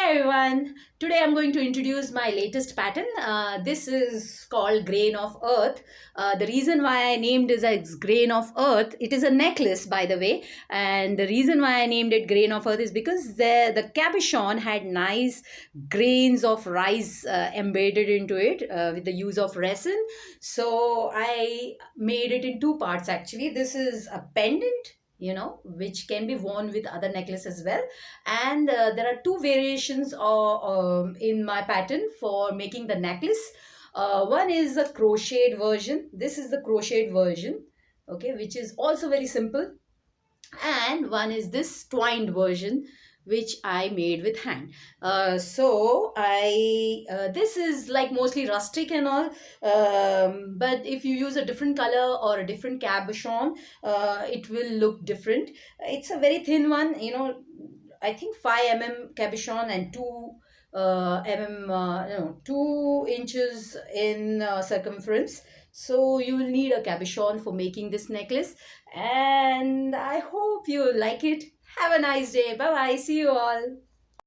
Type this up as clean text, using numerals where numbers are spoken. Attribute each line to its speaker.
Speaker 1: Hi everyone. Today I'm going to introduce my latest pattern. This is called Grain of Earth. The reason why I named it as Grain of Earth, it is a necklace by the way. And the reason why I named it Grain of Earth is because the cabochon had nice grains of rice embedded into it with the use of resin. So I made it in two parts actually. This is a pendant, which can be worn with other necklaces as well, and there are two variations in my pattern for making the necklace. One is a crocheted version. This is the crocheted version, okay, which is also very simple, and one is this twined version which I made with hand. So I this is like mostly rustic and all, but if you use a different color or a different cabochon, it will look different. It's a very thin one, I think 5 mm cabochon and 2 inches in circumference. So you will need a cabochon for making this necklace, and I hope you like it. Have a nice day. Bye bye. See you all.